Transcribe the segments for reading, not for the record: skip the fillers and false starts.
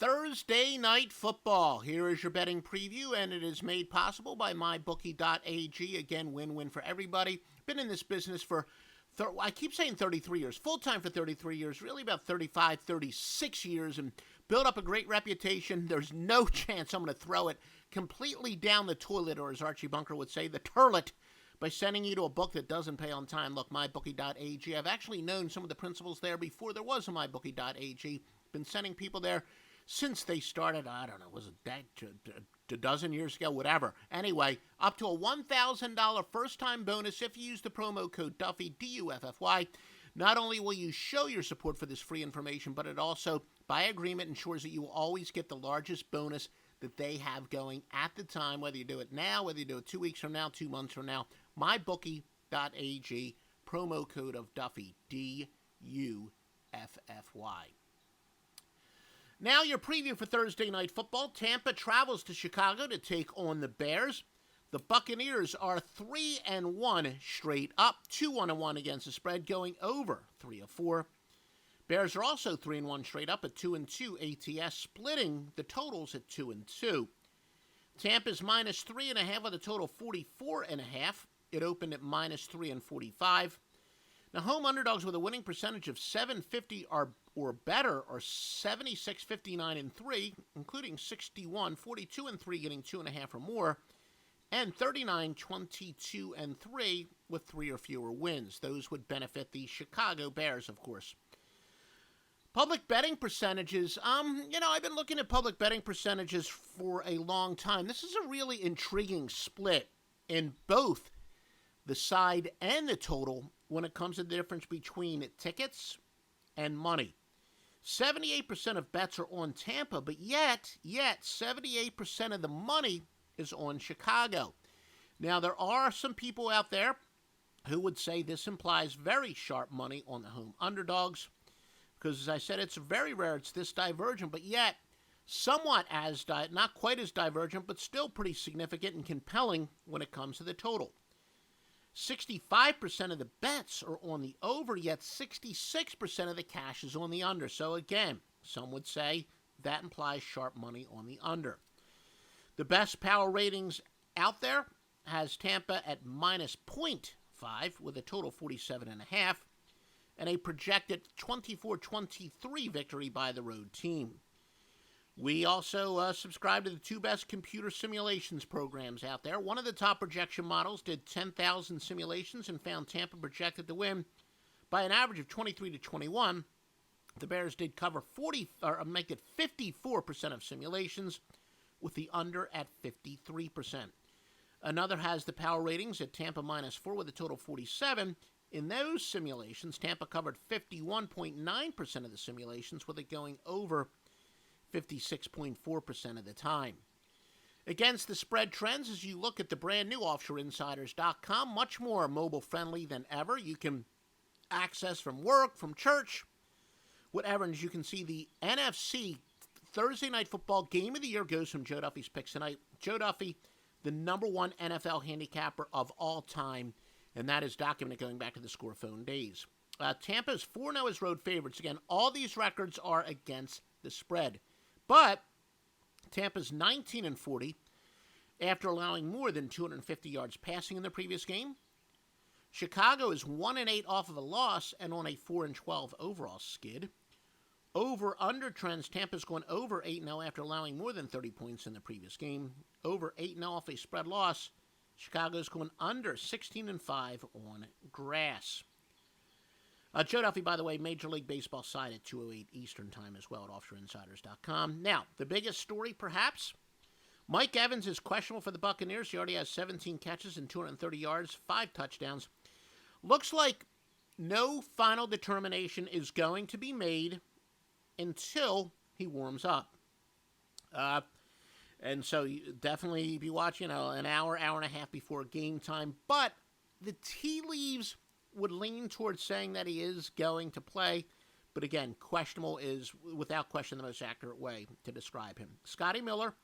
Thursday night football. Here is your betting preview, and it is made possible by mybookie.ag. Again, win-win for everybody. Been in this business for, I keep saying 33 years, full-time for 33 years, really about 35, 36 years, and built up a great reputation. There's no chance I'm going to throw it completely down the toilet, or as Archie Bunker would say, the turlet, by sending you to a book that doesn't pay on time. Look, mybookie.ag. I've actually known some of the principals there before there was a mybookie.ag. Been sending people there since they started, I don't know, was it a dozen years ago, whatever. Anyway, up to a $1,000 first-time bonus if you use the promo code Duffy, D-U-F-F-Y. Not only will you show your support for this free information, but it also, by agreement, ensures that you will always get the largest bonus that they have going at the time, whether you do it now, whether you do it 2 weeks from now, 2 months from now. mybookie.ag, promo code of Duffy, D-U-F-F-Y. Now your preview for Thursday Night Football. Tampa travels to Chicago to take on the Bears. The Buccaneers are 3-1 straight up, 2-1 against the spread, going over 3 of 4. Bears are also 3-1 straight up at 2-2 ATS, splitting the totals at 2-2. Tampa's minus 3.5 with a total 44.5. It opened at minus 3 and 45. Now, home underdogs with a winning percentage of 750 or better are 76, 59, and 3, including 61, 42, and 3 getting 2.5 or more, and 39, 22, and 3 with 3 or fewer wins. Those would benefit the Chicago Bears, of course. Public betting percentages, I've been looking at public betting percentages for a long time. This is a really intriguing split in both the side and the total when it comes to the difference between tickets and money. 78% of bets are on Tampa, but yet 78% of the money is on Chicago. Now, there are some people out there who would say this implies very sharp money on the home underdogs, because, as I said, it's very rare it's this divergent, but yet somewhat not quite as divergent, but still pretty significant and compelling when it comes to the total. 65% of the bets are on the over, yet 66% of the cash is on the under. So again, some would say that implies sharp money on the under. The best power ratings out there has Tampa at minus 0.5 with a total 47.5 and a projected 24-23 victory by the road team. We also subscribe to the two best computer simulations programs out there. One of the top projection models did 10,000 simulations and found Tampa projected to win by an average of 23-21. The Bears did cover 54% of simulations, with the under at 53%. Another has the power ratings at Tampa minus 4 with a total 47. In those simulations, Tampa covered 51.9% of the simulations, with it going over 56.4% of the time. Against the spread trends, as you look at the brand new offshoreinsiders.com, much more mobile friendly than ever. You can access from work, from church, whatever. And as you can see, the NFC Thursday Night Football Game of the Year goes from Joe Duffy's picks tonight. Joe Duffy, the #1 NFL handicapper of all time, and that is documented going back to the Score Phone days. Tampa's 4-0 as road favorites. Again, all these records are against the spread. But Tampa's 19-40 after allowing more than 250 yards passing in the previous game. Chicago is 1-8 off of a loss and on a 4-12 overall skid. Over-under trends, Tampa's going over 8-0 after allowing more than 30 points in the previous game. Over 8-0 off a spread loss. Chicago's going under 16-5 on grass. Joe Duffy, by the way, Major League Baseball side at 2:08 Eastern Time as well at offshoreinsiders.com. Now, the biggest story, perhaps, Mike Evans is questionable for the Buccaneers. He already has 17 catches and 230 yards, 5 touchdowns. Looks like no final determination is going to be made until he warms up. And so you definitely be watching an hour and a half before game time. But the tea leaves would lean towards saying that he is going to play. But again, questionable is, without question, the most accurate way to describe him. Scotty Miller,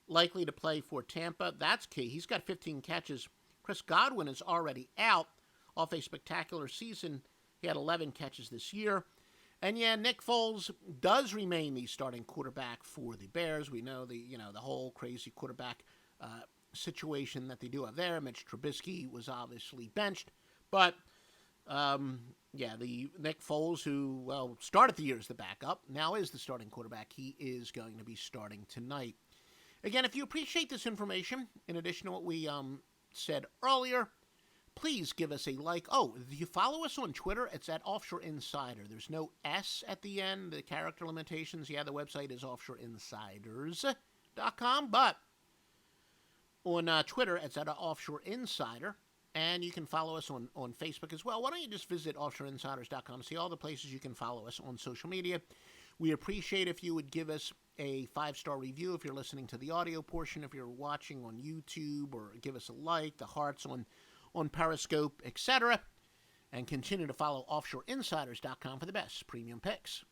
likely to play for Tampa. That's key. He's got 15 catches. Chris Godwin is already out off a spectacular season. He had 11 catches this year. And yeah, Nick Foles does remain the starting quarterback for the Bears. We know the whole crazy quarterback situation that they do have there. Mitch Trubisky was obviously benched, but the Nick Foles, who started the year as the backup, now is the starting quarterback. He is going to be starting tonight. Again, if you appreciate this information, in addition to what we said earlier, please give us a like. Oh, if you follow us on Twitter, it's at Offshore Insider. There's no S at the end, the character limitations. Yeah, the website is offshoreinsiders.com, but on Twitter, it's at Offshore Insider, and you can follow us on Facebook as well. Why don't you just visit offshoreinsiders.com, see all the places you can follow us on social media. We appreciate if you would give us a 5-star review if you're listening to the audio portion, if you're watching on YouTube, or give us a like, the hearts on Periscope, etc. And continue to follow offshoreinsiders.com for the best premium picks.